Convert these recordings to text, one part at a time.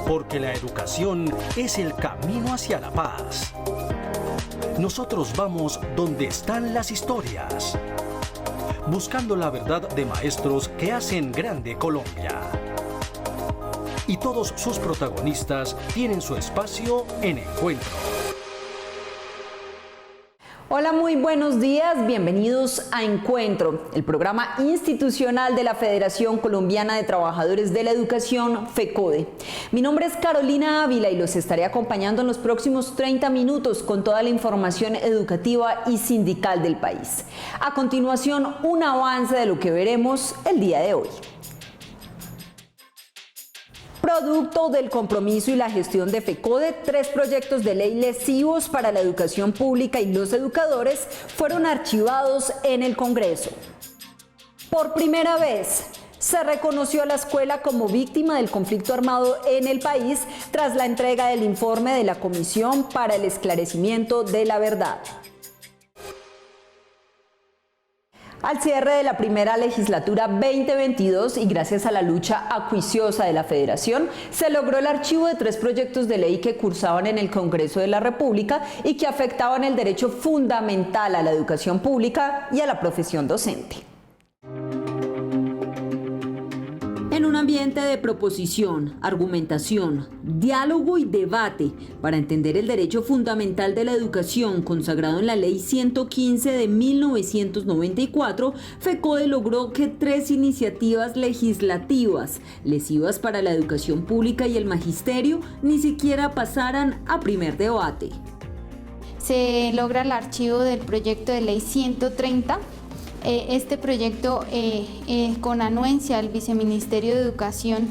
porque la educación es el camino hacia la paz. Nosotros vamos donde están las historias, buscando la verdad de maestros que hacen grande Colombia. Y todos sus protagonistas tienen su espacio en Encuentro. Hola, muy buenos días, bienvenidos a Encuentro, el programa institucional de la Federación Colombiana de Trabajadores de la Educación, FECODE. Mi nombre es Carolina Ávila y los estaré acompañando en los próximos 30 minutos con toda la información educativa y sindical del país. A continuación, un avance de lo que veremos el día de hoy. Producto del compromiso y la gestión de FECODE, 3 proyectos de ley lesivos para la educación pública y los educadores fueron archivados en el Congreso. Por primera vez, se reconoció a la escuela como víctima del conflicto armado en el país tras la entrega del informe de la Comisión para el Esclarecimiento de la Verdad. Al cierre de la primera legislatura 2022 y gracias a la lucha acuiciosa de la Federación, se logró el archivo de 3 proyectos de ley que cursaban en el Congreso de la República y que afectaban el derecho fundamental a la educación pública y a la profesión docente. En un ambiente de proposición, argumentación, diálogo y debate para entender el derecho fundamental de la educación consagrado en la Ley 115 de 1994, FECODE logró que 3 iniciativas legislativas lesivas para la educación pública y el magisterio ni siquiera pasaran a primer debate. Se logra el archivo del proyecto de Ley 130. Este proyecto, con anuencia del Viceministerio de Educación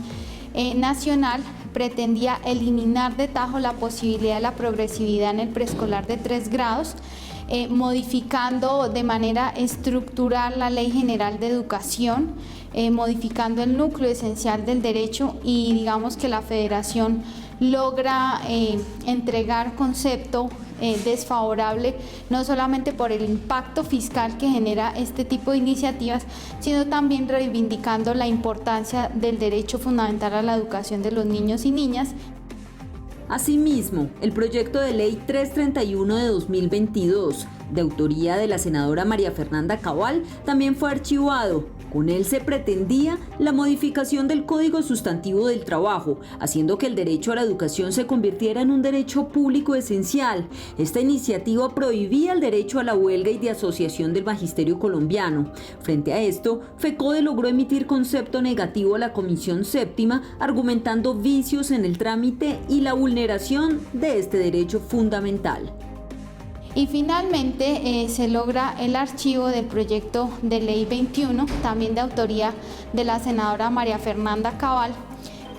Nacional, pretendía eliminar de tajo la posibilidad de la progresividad en el preescolar de 3 grados, modificando de manera estructural la Ley General de Educación, modificando el núcleo esencial del derecho, y digamos que la Federación logra entregar concepto desfavorable, no solamente por el impacto fiscal que genera este tipo de iniciativas, sino también reivindicando la importancia del derecho fundamental a la educación de los niños y niñas. Asimismo, el proyecto de ley 331 de 2022, de autoría de la senadora María Fernanda Cabal, también fue archivado. Con él se pretendía la modificación del Código Sustantivo del Trabajo, haciendo que el derecho a la educación se convirtiera en un derecho público esencial. Esta iniciativa prohibía el derecho a la huelga y de asociación del magisterio colombiano. Frente a esto, FECODE logró emitir concepto negativo a la Comisión Séptima, argumentando vicios en el trámite y la vulneración de este derecho fundamental. Y finalmente se logra el archivo del proyecto de ley 21, también de autoría de la senadora María Fernanda Cabal,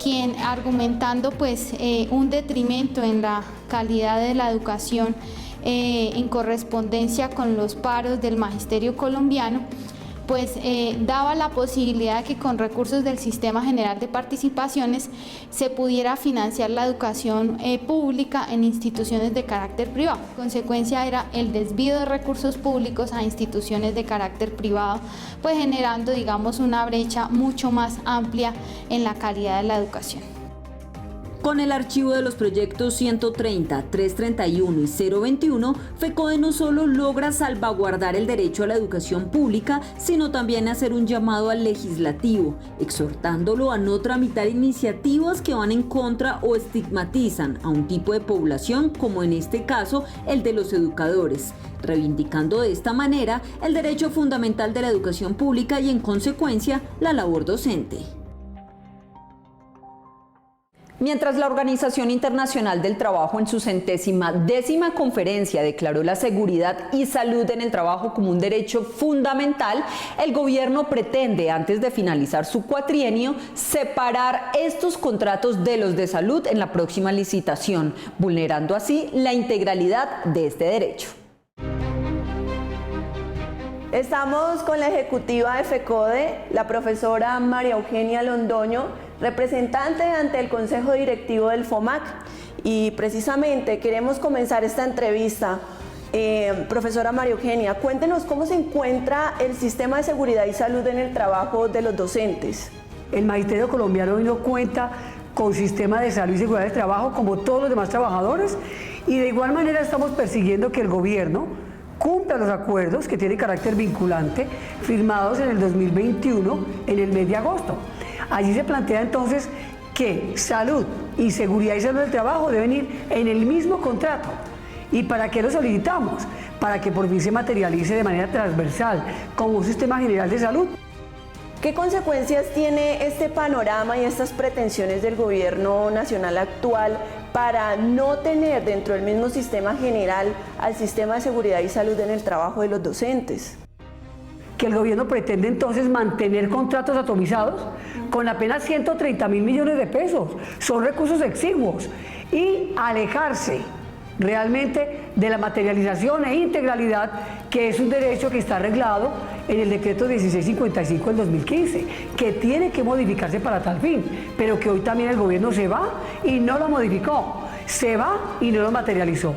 quien argumentando un detrimento en la calidad de la educación en correspondencia con los paros del magisterio colombiano, daba la posibilidad de que con recursos del Sistema General de Participaciones se pudiera financiar la educación pública en instituciones de carácter privado. La consecuencia era el desvío de recursos públicos a instituciones de carácter privado, generando, una brecha mucho más amplia en la calidad de la educación. Con el archivo de los proyectos 130, 331 y 021, FECODE no solo logra salvaguardar el derecho a la educación pública, sino también hacer un llamado al legislativo, exhortándolo a no tramitar iniciativas que van en contra o estigmatizan a un tipo de población, como en este caso el de los educadores, reivindicando de esta manera el derecho fundamental de la educación pública y, en consecuencia, la labor docente. Mientras la Organización Internacional del Trabajo en su 110ª conferencia declaró la seguridad y salud en el trabajo como un derecho fundamental, el gobierno pretende, antes de finalizar su cuatrienio, separar estos contratos de los de salud en la próxima licitación, vulnerando así la integralidad de este derecho. Estamos con la ejecutiva de FECODE, la profesora María Eugenia Londoño, representante ante el Consejo Directivo del FOMAC, y precisamente queremos comenzar esta entrevista. Profesora María Eugenia, cuéntenos cómo se encuentra el sistema de seguridad y salud en el trabajo de los docentes. El magisterio colombiano hoy no cuenta con sistema de salud y seguridad del trabajo como todos los demás trabajadores, y de igual manera estamos persiguiendo que el gobierno cumpla los acuerdos que tienen carácter vinculante firmados en el 2021 en el mes de agosto. Allí se plantea entonces que salud y seguridad y salud del trabajo deben ir en el mismo contrato. ¿Y para qué lo solicitamos? Para que por fin se materialice de manera transversal como un sistema general de salud. ¿Qué consecuencias tiene este panorama y estas pretensiones del gobierno nacional actual para no tener dentro del mismo sistema general al sistema de seguridad y salud en el trabajo de los docentes? Que el gobierno pretende entonces mantener contratos atomizados con apenas 130.000 millones de pesos. Son recursos exiguos, y alejarse realmente de la materialización e integralidad, que es un derecho que está arreglado en el decreto 1655 del 2015, que tiene que modificarse para tal fin, pero que hoy también el gobierno se va y no lo modificó, se va y no lo materializó.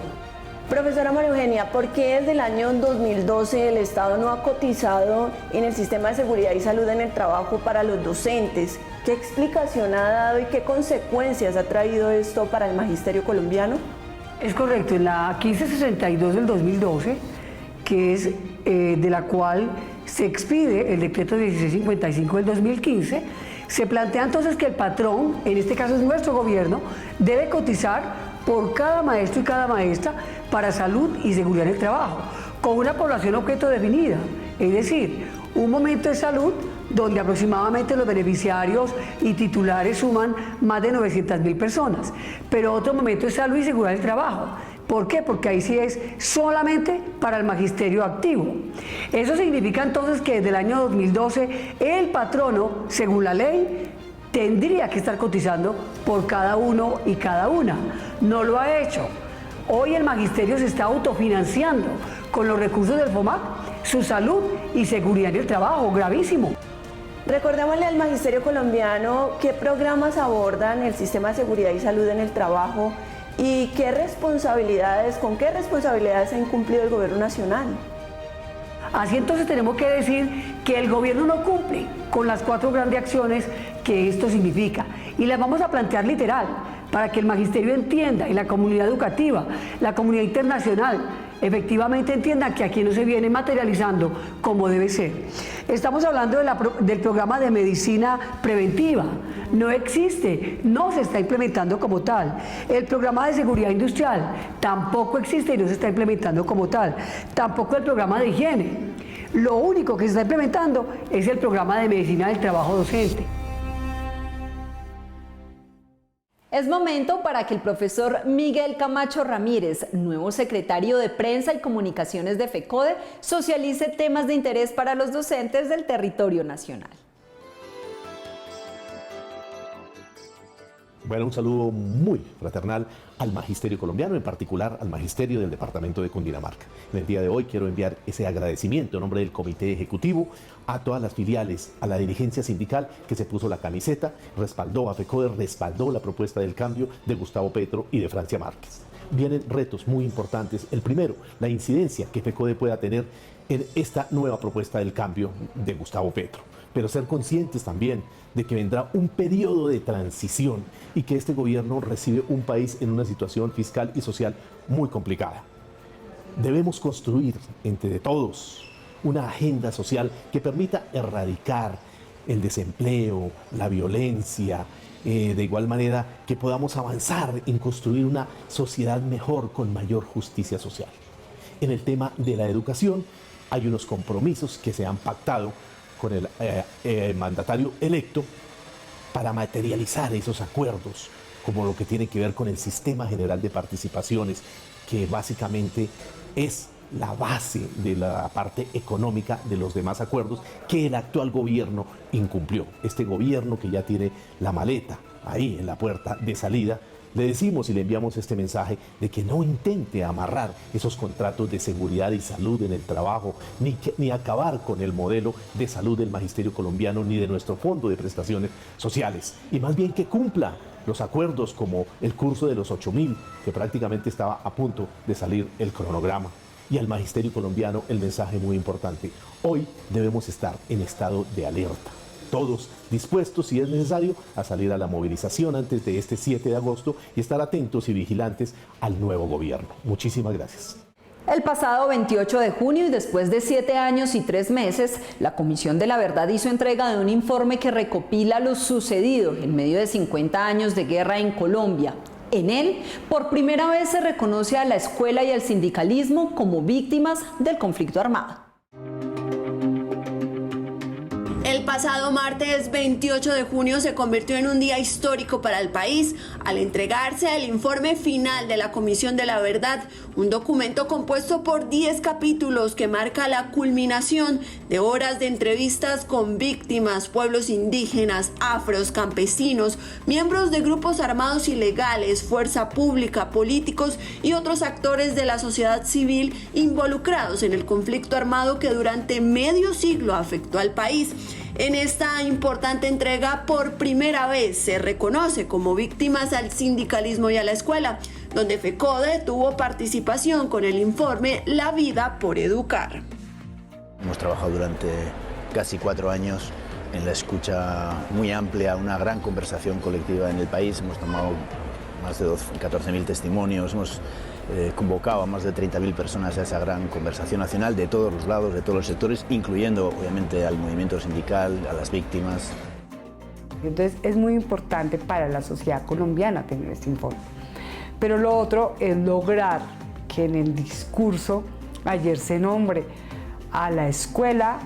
Profesora María Eugenia, ¿por qué desde el año 2012 el Estado no ha cotizado en el sistema de seguridad y salud en el trabajo para los docentes? ¿Qué explicación ha dado y qué consecuencias ha traído esto para el magisterio colombiano? Es correcto, en la 1562 del 2012, que es de la cual se expide el decreto 1655 del 2015, se plantea entonces que el patrón, en este caso es nuestro gobierno, debe cotizar por cada maestro y cada maestra para salud y seguridad en el trabajo, con una población objeto definida, es decir, un momento de salud donde aproximadamente los beneficiarios y titulares suman más de 900.000 personas, pero otro momento de salud y seguridad del trabajo. ¿Por qué? Porque ahí sí es solamente para el magisterio activo. Eso significa entonces que desde el año 2012 el patrono, según la ley, tendría que estar cotizando por cada uno y cada una. No lo ha hecho. Hoy el magisterio se está autofinanciando con los recursos del FOMAC su salud y seguridad en el trabajo, gravísimo. Recordémosle al magisterio colombiano qué programas abordan el sistema de seguridad y salud en el trabajo y con qué responsabilidades ha incumplido el gobierno nacional. Así entonces tenemos que decir que el gobierno no cumple con las 4 grandes acciones que esto significa, y las vamos a plantear literal para que el magisterio entienda, y la comunidad educativa, la comunidad internacional, efectivamente entiendan que aquí no se viene materializando como debe ser. Estamos hablando del programa de medicina preventiva. No existe, no se está implementando como tal. El programa de seguridad industrial tampoco existe y no se está implementando como tal. Tampoco el programa de higiene. Lo único que se está implementando es el programa de medicina del trabajo docente. Es momento para que el profesor Miguel Camacho Ramírez, nuevo secretario de Prensa y Comunicaciones de FECODE, socialice temas de interés para los docentes del territorio nacional. Bueno, un saludo muy fraternal al magisterio colombiano, en particular al magisterio del departamento de Cundinamarca. En el día de hoy quiero enviar ese agradecimiento en nombre del comité ejecutivo a todas las filiales, a la dirigencia sindical que se puso la camiseta, respaldó a FECODE, respaldó la propuesta del cambio de Gustavo Petro y de Francia Márquez. Vienen retos muy importantes. El primero, la incidencia que FECODE pueda tener en esta nueva propuesta del cambio de Gustavo Petro. Pero ser conscientes también de que vendrá un periodo de transición y que este gobierno recibe un país en una situación fiscal y social muy complicada. Debemos construir entre todos una agenda social que permita erradicar el desempleo, la violencia, de igual manera que podamos avanzar en construir una sociedad mejor con mayor justicia social. En el tema de la educación hay unos compromisos que se han pactado con el mandatario electo para materializar esos acuerdos, como lo que tiene que ver con el Sistema General de Participaciones, que básicamente es la base de la parte económica de los demás acuerdos que el actual gobierno incumplió. Este gobierno que ya tiene la maleta ahí en la puerta de salida, le decimos y le enviamos este mensaje de que no intente amarrar esos contratos de seguridad y salud en el trabajo, ni acabar con el modelo de salud del magisterio colombiano, ni de nuestro fondo de prestaciones sociales, y más bien que cumpla los acuerdos como el curso de los 8.000, que prácticamente estaba a punto de salir el cronograma. Y al magisterio colombiano el mensaje muy importante: hoy debemos estar en estado de alerta. todos dispuestos, si es necesario, a salir a la movilización antes de este 7 de agosto y estar atentos y vigilantes al nuevo gobierno. Muchísimas gracias. El pasado 28 de junio y después de 7 años y 3 meses, la Comisión de la Verdad hizo entrega de un informe que recopila lo sucedido en medio de 50 años de guerra en Colombia. En él, por primera vez se reconoce a la escuela y al sindicalismo como víctimas del conflicto armado. El pasado martes 28 de junio se convirtió en un día histórico para el país al entregarse el informe final de la Comisión de la Verdad, un documento compuesto por 10 capítulos que marca la culminación de horas de entrevistas con víctimas, pueblos indígenas, afros, campesinos, miembros de grupos armados ilegales, fuerza pública, políticos y otros actores de la sociedad civil involucrados en el conflicto armado que durante medio siglo afectó al país. En esta importante entrega, por primera vez se reconoce como víctimas al sindicalismo y a la escuela, donde FECODE tuvo participación con el informe La vida por educar. Hemos trabajado durante casi 4 años en la escucha muy amplia, una gran conversación colectiva en el país. Hemos tomado más de 14.000 testimonios, hemos convocado a más de 30.000 personas a esa gran conversación nacional de todos los lados, de todos los sectores, incluyendo obviamente al movimiento sindical, a las víctimas. Entonces es muy importante para la sociedad colombiana tener este informe. Pero lo otro es lograr que en el discurso ayer se nombre a la escuela,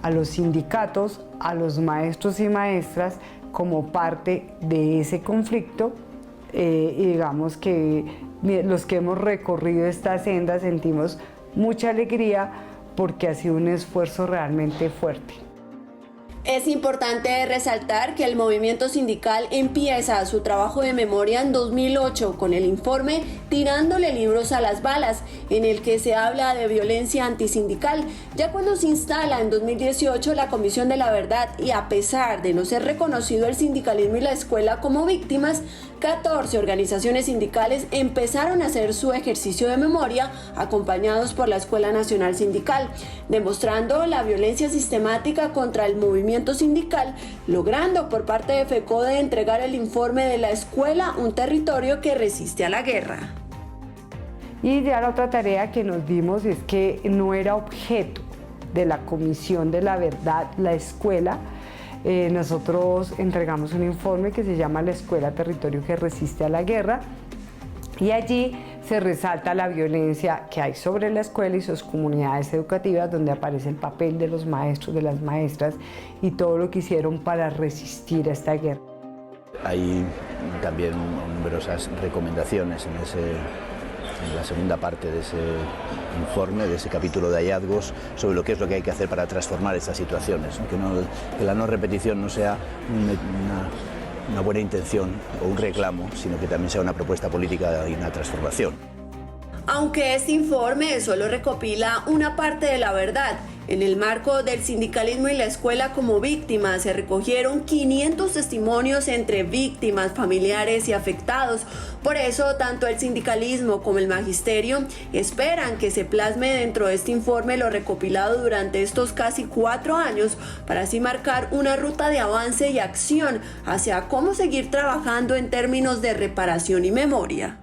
a los sindicatos, a los maestros y maestras como parte de ese conflicto y digamos que los que hemos recorrido esta senda sentimos mucha alegría porque ha sido un esfuerzo realmente fuerte. Es importante resaltar que el movimiento sindical empieza su trabajo de memoria en 2008 con el informe Tirándole libros a las balas, en el que se habla de violencia antisindical. Ya cuando se instala en 2018 la Comisión de la Verdad y a pesar de no ser reconocido el sindicalismo y la escuela como víctimas, 14 organizaciones sindicales empezaron a hacer su ejercicio de memoria acompañados por la Escuela Nacional Sindical, demostrando la violencia sistemática contra el movimiento sindical, logrando por parte de FECODE entregar el informe de la escuela, un territorio que resiste a la guerra. Y ya la otra tarea que nos dimos es que no era objeto de la Comisión de la Verdad la escuela. Nosotros entregamos un informe que se llama La Escuela, Territorio que Resiste a la Guerra, y allí se resalta la violencia que hay sobre la escuela y sus comunidades educativas, donde aparece el papel de los maestros, de las maestras y todo lo que hicieron para resistir a esta guerra. Hay también numerosas recomendaciones en la segunda parte de ese informe, de ese capítulo de hallazgos, sobre lo que es lo que hay que hacer para transformar estas situaciones, que la no repetición no sea una buena intención o un reclamo, sino que también sea una propuesta política y una transformación. Aunque este informe solo recopila una parte de la verdad, en el marco del sindicalismo y la escuela como víctimas se recogieron 500 testimonios entre víctimas, familiares y afectados. Por eso, tanto el sindicalismo como el magisterio esperan que se plasme dentro de este informe lo recopilado durante estos casi 4 años para así marcar una ruta de avance y acción hacia cómo seguir trabajando en términos de reparación y memoria.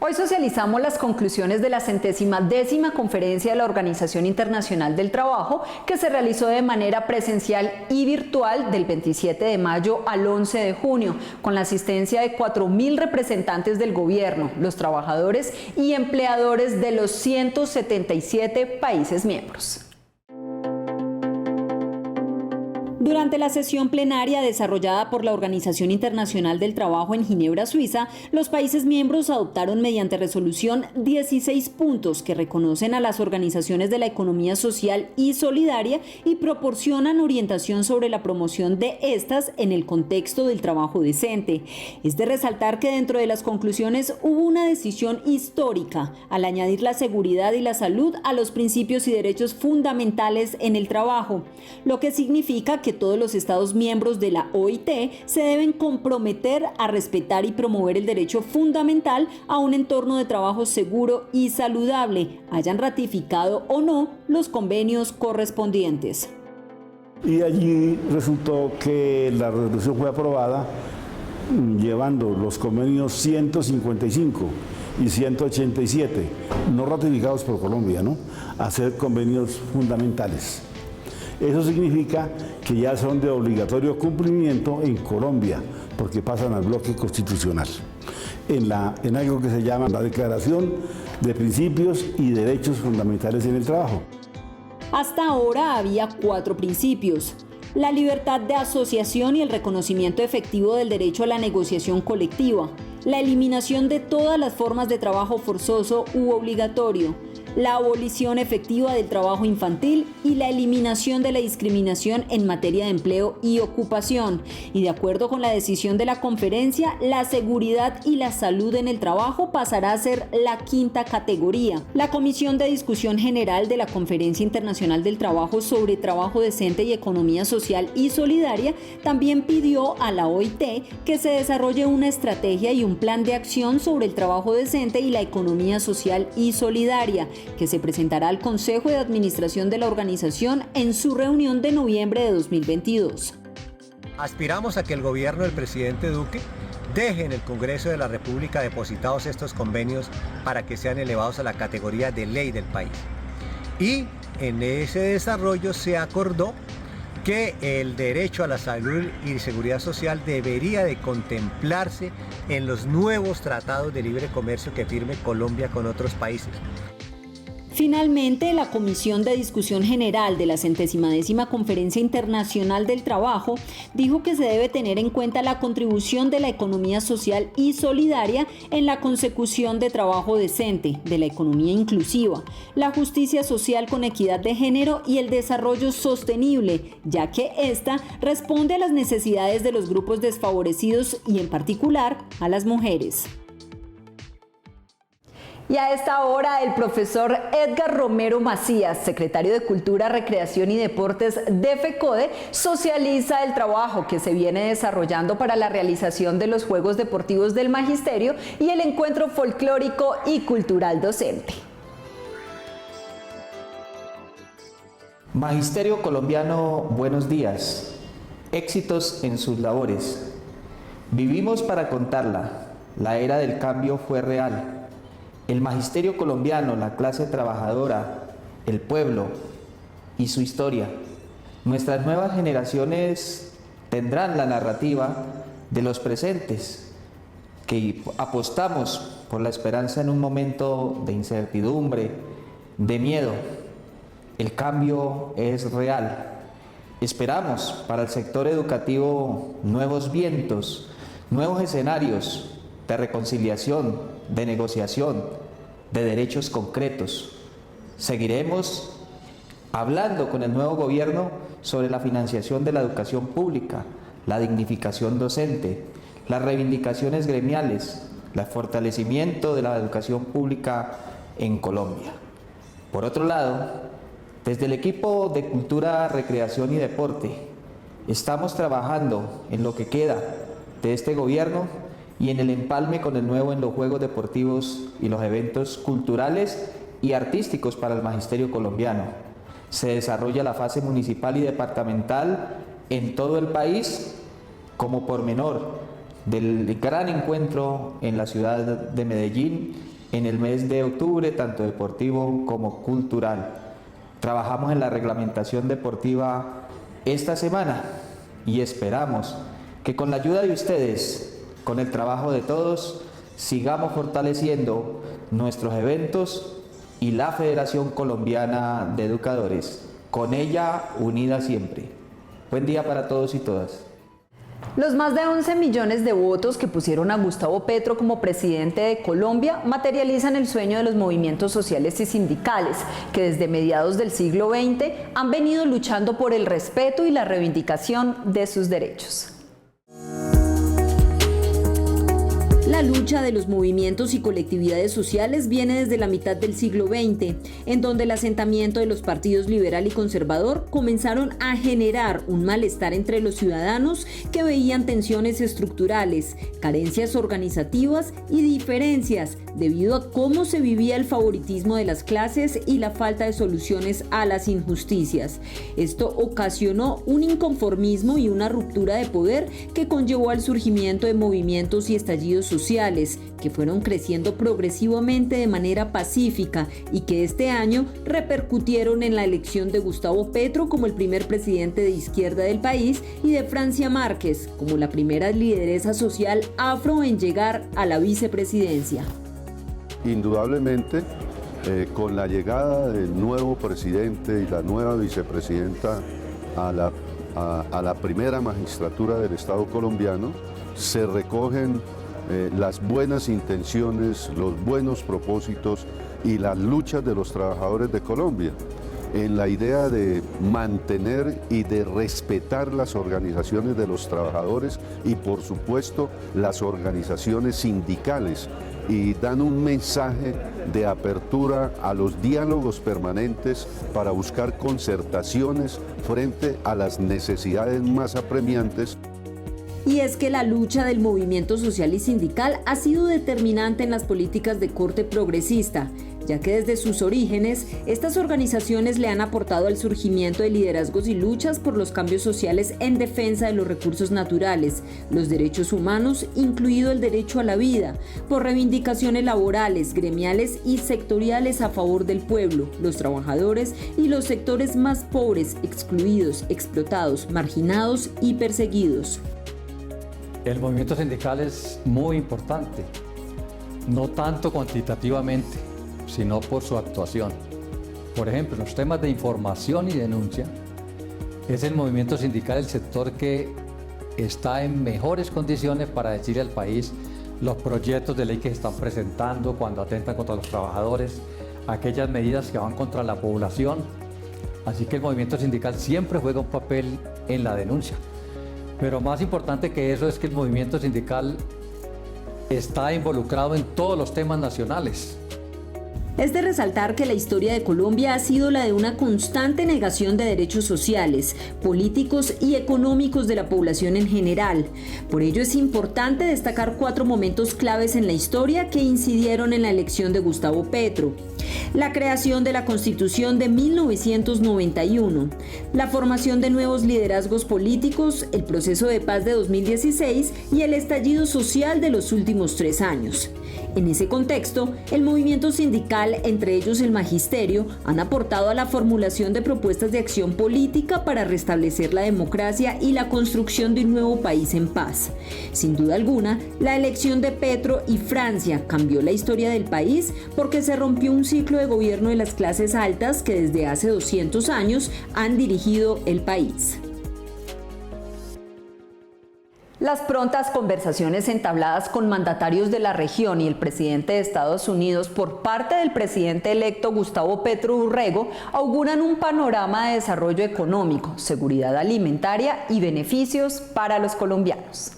Hoy socializamos las conclusiones de la 110ª conferencia de la Organización Internacional del Trabajo, que se realizó de manera presencial y virtual del 27 de mayo al 11 de junio, con la asistencia de 4.000 representantes del gobierno, los trabajadores y empleadores de los 177 países miembros. Durante la sesión plenaria desarrollada por la Organización Internacional del Trabajo en Ginebra, Suiza, los países miembros adoptaron mediante resolución 16 puntos que reconocen a las organizaciones de la economía social y solidaria y proporcionan orientación sobre la promoción de estas en el contexto del trabajo decente. Es de resaltar que dentro de las conclusiones hubo una decisión histórica al añadir la seguridad y la salud a los principios y derechos fundamentales en el trabajo, lo que significa que todos los Estados miembros de la OIT se deben comprometer a respetar y promover el derecho fundamental a un entorno de trabajo seguro y saludable, hayan ratificado o no los convenios correspondientes. Y allí resultó que la resolución fue aprobada llevando los convenios 155 y 187, no ratificados por Colombia, ¿no?, a ser convenios fundamentales. Eso significa que ya son de obligatorio cumplimiento en Colombia, porque pasan al bloque constitucional, en algo que se llama la Declaración de Principios y Derechos Fundamentales en el Trabajo. Hasta ahora había 4 principios: la libertad de asociación y el reconocimiento efectivo del derecho a la negociación colectiva, la eliminación de todas las formas de trabajo forzoso u obligatorio, la abolición efectiva del trabajo infantil y la eliminación de la discriminación en materia de empleo y ocupación. Y de acuerdo con la decisión de la conferencia, la seguridad y la salud en el trabajo pasará a ser la 5ª categoría. La Comisión de Discusión General de la Conferencia Internacional del Trabajo sobre Trabajo Decente y Economía Social y Solidaria también pidió a la OIT que se desarrolle una estrategia y un plan de acción sobre el trabajo decente y la economía social y solidaria, que se presentará al Consejo de Administración de la organización en su reunión de noviembre de 2022. Aspiramos a que el gobierno del presidente Duque deje en el Congreso de la República depositados estos convenios para que sean elevados a la categoría de ley del país. Y en ese desarrollo se acordó que el derecho a la salud y seguridad social debería de contemplarse en los nuevos tratados de libre comercio que firme Colombia con otros países. Finalmente, la Comisión de Discusión General de la 110ª Conferencia Internacional del Trabajo dijo que se debe tener en cuenta la contribución de la economía social y solidaria en la consecución de trabajo decente, de la economía inclusiva, la justicia social con equidad de género y el desarrollo sostenible, ya que esta responde a las necesidades de los grupos desfavorecidos y en particular a las mujeres. Y a esta hora el profesor Edgar Romero Macías, secretario de Cultura, Recreación y Deportes de FECODE, socializa el trabajo que se viene desarrollando para la realización de los Juegos Deportivos del Magisterio y el Encuentro Folclórico y Cultural Docente. Magisterio colombiano, buenos días. Éxitos en sus labores. Vivimos para contarla. La era del cambio fue real. El magisterio colombiano, la clase trabajadora, el pueblo y su historia. Nuestras nuevas generaciones tendrán la narrativa de los presentes, que apostamos por la esperanza en un momento de incertidumbre, de miedo. El cambio es real. Esperamos para el sector educativo nuevos vientos, nuevos escenarios de reconciliación, de negociación, de derechos concretos. Seguiremos hablando con el nuevo gobierno sobre la financiación de la educación pública, la dignificación docente, las reivindicaciones gremiales, el fortalecimiento de la educación pública en Colombia. Por otro lado, desde el equipo de Cultura, Recreación y Deporte, estamos trabajando en lo que queda de este gobierno y en el empalme con el nuevo en los Juegos Deportivos y los eventos culturales y artísticos para el magisterio colombiano. Se desarrolla la fase municipal y departamental en todo el país como pormenor del gran encuentro en la ciudad de Medellín en el mes de octubre, tanto deportivo como cultural. Trabajamos en la reglamentación deportiva esta semana y esperamos que con la ayuda de ustedes, con el trabajo de todos, sigamos fortaleciendo nuestros eventos y la Federación Colombiana de Educadores, con ella unida siempre. Buen día para todos y todas. Los más de 11 millones de votos que pusieron a Gustavo Petro como presidente de Colombia materializan el sueño de los movimientos sociales y sindicales que desde mediados del siglo XX han venido luchando por el respeto y la reivindicación de sus derechos. La lucha de los movimientos y colectividades sociales viene desde la mitad del siglo XX, en donde el asentamiento de los partidos liberal y conservador comenzaron a generar un malestar entre los ciudadanos que veían tensiones estructurales, carencias organizativas y diferencias debido a cómo se vivía el favoritismo de las clases y la falta de soluciones a las injusticias. Esto ocasionó un inconformismo y una ruptura de poder que conllevó al surgimiento de movimientos y estallidos sociales que fueron creciendo progresivamente de manera pacífica y que este año repercutieron en la elección de Gustavo Petro como el primer presidente de izquierda del país y de Francia Márquez como la primera lideresa social afro en llegar a la vicepresidencia. Indudablemente, con la llegada del nuevo presidente y la nueva vicepresidenta a la primera magistratura del Estado colombiano, se recogen las buenas intenciones, los buenos propósitos y las luchas de los trabajadores de Colombia en la idea de mantener y de respetar las organizaciones de los trabajadores y por supuesto las organizaciones sindicales, y dan un mensaje de apertura a los diálogos permanentes para buscar concertaciones frente a las necesidades más apremiantes. Y es que la lucha del movimiento social y sindical ha sido determinante en las políticas de corte progresista, ya que desde sus orígenes, estas organizaciones le han aportado al surgimiento de liderazgos y luchas por los cambios sociales en defensa de los recursos naturales, los derechos humanos, incluido el derecho a la vida, por reivindicaciones laborales, gremiales y sectoriales a favor del pueblo, los trabajadores y los sectores más pobres, excluidos, explotados, marginados y perseguidos. El movimiento sindical es muy importante, no tanto cuantitativamente, sino por su actuación. Por ejemplo, en los temas de información y denuncia, es el movimiento sindical el sector que está en mejores condiciones para decirle al país los proyectos de ley que se están presentando cuando atentan contra los trabajadores, aquellas medidas que van contra la población. Así que el movimiento sindical siempre juega un papel en la denuncia. Pero más importante que eso es que el movimiento sindical está involucrado en todos los temas nacionales. Es de resaltar que la historia de Colombia ha sido la de una constante negación de derechos sociales, políticos y económicos de la población en general. Por ello es importante destacar 4 momentos claves en la historia que incidieron en la elección de Gustavo Petro. La creación de la Constitución de 1991, la formación de nuevos liderazgos políticos, el proceso de paz de 2016 y el estallido social de los últimos 3 años. En ese contexto, el movimiento sindical, entre ellos el magisterio, han aportado a la formulación de propuestas de acción política para restablecer la democracia y la construcción de un nuevo país en paz. Sin duda alguna, la elección de Petro y Francia cambió la historia del país porque se rompió un ciclo de gobierno de las clases altas que desde hace 200 años han dirigido el país. Las prontas conversaciones entabladas con mandatarios de la región y el presidente de Estados Unidos por parte del presidente electo Gustavo Petro Urrego auguran un panorama de desarrollo económico, seguridad alimentaria y beneficios para los colombianos.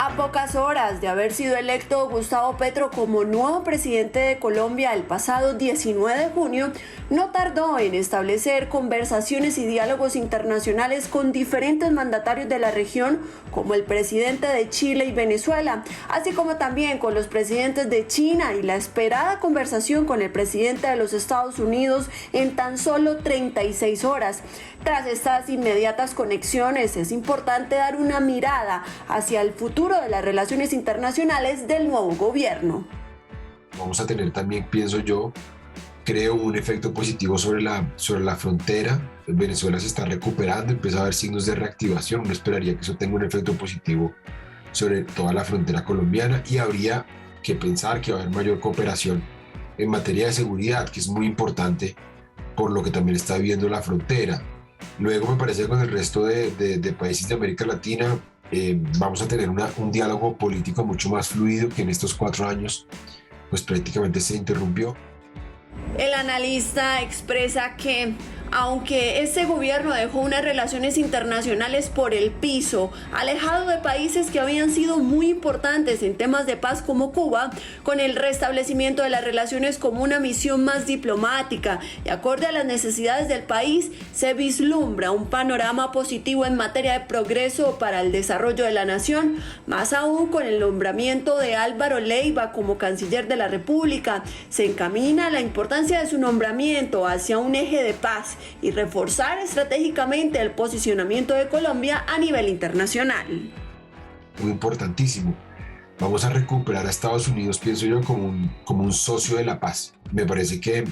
A pocas horas de haber sido electo Gustavo Petro como nuevo presidente de Colombia el pasado 19 de junio, no tardó en establecer conversaciones y diálogos internacionales con diferentes mandatarios de la región, como el presidente de Chile y Venezuela, así como también con los presidentes de China y la esperada conversación con el presidente de los Estados Unidos en tan solo 36 horas. Tras estas inmediatas conexiones, es importante dar una mirada hacia el futuro de las relaciones internacionales del nuevo gobierno. Vamos a tener también, pienso yo, creo un efecto positivo sobre la frontera. Venezuela se está recuperando, empieza a haber signos de reactivación. Uno esperaría que eso tenga un efecto positivo sobre toda la frontera colombiana, y habría que pensar que va a haber mayor cooperación en materia de seguridad, que es muy importante por lo que también está viviendo la frontera. Luego me parece que con el resto de países de América Latina vamos a tener un diálogo político mucho más fluido, que en estos 4 años pues prácticamente se interrumpió. El analista expresa que Aunque este gobierno dejó unas relaciones internacionales por el piso, alejado de países que habían sido muy importantes en temas de paz como Cuba, con el restablecimiento de las relaciones como una misión más diplomática y acorde a las necesidades del país, se vislumbra un panorama positivo en materia de progreso para el desarrollo de la nación, más aún con el nombramiento de Álvaro Leiva como canciller de la República. Se encamina la importancia de su nombramiento hacia un eje de paz y reforzar estratégicamente el posicionamiento de Colombia a nivel internacional. Muy importantísimo. Vamos a recuperar a Estados Unidos, pienso yo, como un socio de la paz. Me parece que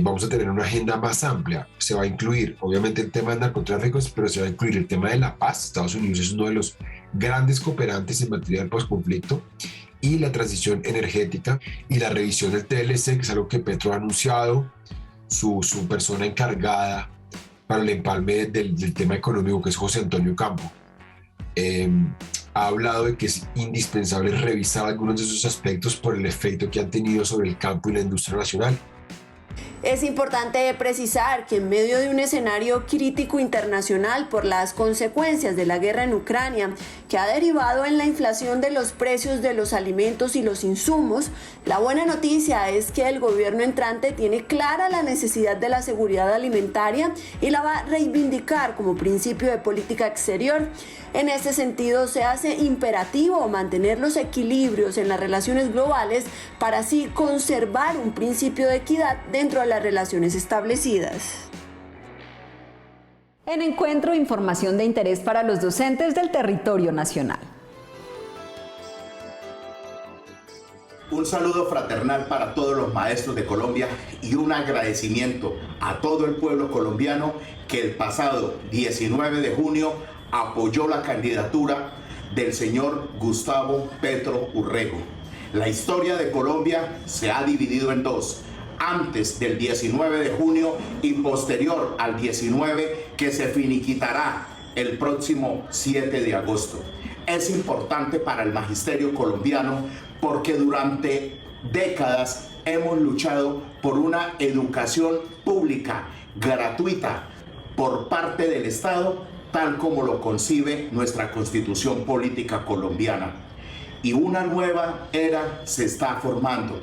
vamos a tener una agenda más amplia. Se va a incluir, obviamente, el tema del narcotráfico, pero se va a incluir el tema de la paz. Estados Unidos es uno de los grandes cooperantes en materia del posconflicto, y la transición energética y la revisión del TLC, que es algo que Petro ha anunciado. Su persona encargada para el empalme del tema económico, que es José Antonio Campo, ha hablado de que es indispensable revisar algunos de esos aspectos por el efecto que han tenido sobre el campo y la industria nacional. Es importante precisar que en medio de un escenario crítico internacional por las consecuencias de la guerra en Ucrania, que ha derivado en la inflación de los precios de los alimentos y los insumos, la buena noticia es que el gobierno entrante tiene clara la necesidad de la seguridad alimentaria y la va a reivindicar como principio de política exterior. En este sentido, se hace imperativo mantener los equilibrios en las relaciones globales para así conservar un principio de equidad dentro de las relaciones establecidas. En Encuentro, información de interés para los docentes del territorio nacional. Un saludo fraternal para todos los maestros de Colombia y un agradecimiento a todo el pueblo colombiano que el pasado 19 de junio apoyó la candidatura del señor Gustavo Petro Urrego. La historia de Colombia se ha dividido en dos: antes del 19 de junio y posterior al 19, que se finiquitará el próximo 7 de agosto. Es importante para el magisterio colombiano porque durante décadas hemos luchado por una educación pública, gratuita, por parte del Estado, tal como lo concibe nuestra Constitución Política colombiana. Y una nueva era se está formando.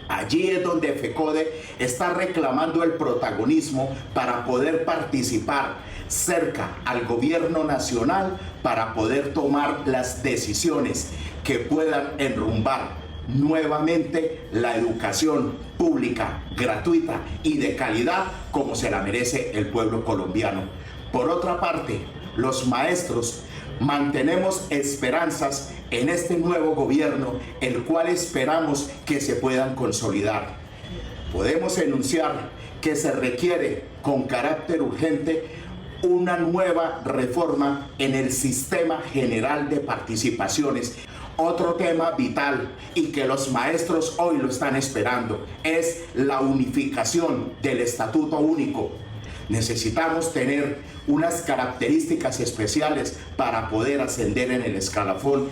Allí es donde FECODE está reclamando el protagonismo para poder participar cerca al gobierno nacional, para poder tomar las decisiones que puedan enrumbar nuevamente la educación pública, gratuita y de calidad como se la merece el pueblo colombiano. Por otra parte, los maestros mantenemos esperanzas en este nuevo gobierno, el cual esperamos que se puedan consolidar. Podemos enunciar que se requiere con carácter urgente una nueva reforma en el sistema general de participaciones. Otro tema vital y que los maestros hoy lo están esperando es la unificación del Estatuto Único. Necesitamos tener unas características especiales para poder ascender en el escalafón,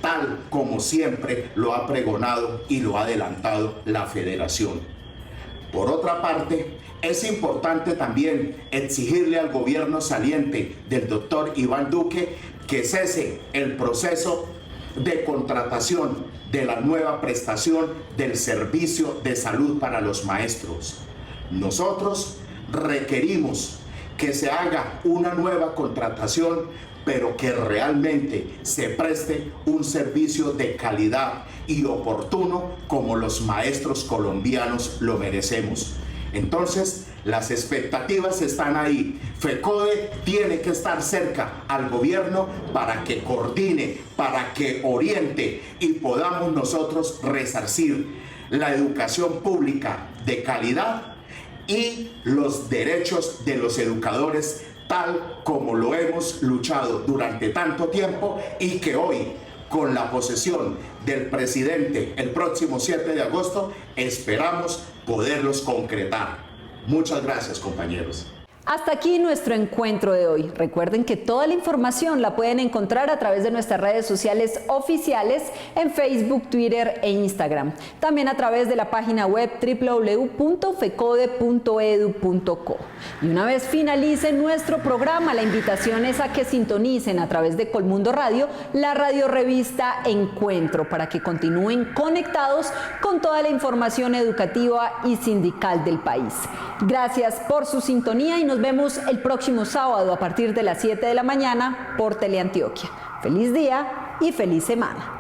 tal como siempre lo ha pregonado y lo ha adelantado la Federación. Por otra parte, es importante también exigirle al gobierno saliente del doctor Iván Duque que cese el proceso de contratación de la nueva prestación del servicio de salud para los maestros. Nosotros requerimos que se haga una nueva contratación, pero que realmente se preste un servicio de calidad y oportuno como los maestros colombianos lo merecemos. Entonces, las expectativas están ahí. FECODE tiene que estar cerca al gobierno para que coordine, para que oriente y podamos nosotros resarcir la educación pública de calidad y los derechos de los educadores, tal como lo hemos luchado durante tanto tiempo y que hoy, con la posesión del presidente el próximo 7 de agosto, esperamos poderlos concretar. Muchas gracias, compañeros. Hasta aquí nuestro encuentro de hoy. Recuerden que toda la información la pueden encontrar a través de nuestras redes sociales oficiales en Facebook, Twitter e Instagram. También a través de la página web www.fecode.edu.co. Y una vez finalice nuestro programa, la invitación es a que sintonicen a través de Colmundo Radio la radiorevista Encuentro para que continúen conectados con toda la información educativa y sindical del país. Gracias por su sintonía y nos vemos el próximo sábado a partir de las 7 de la mañana por Teleantioquia. Feliz día y feliz semana.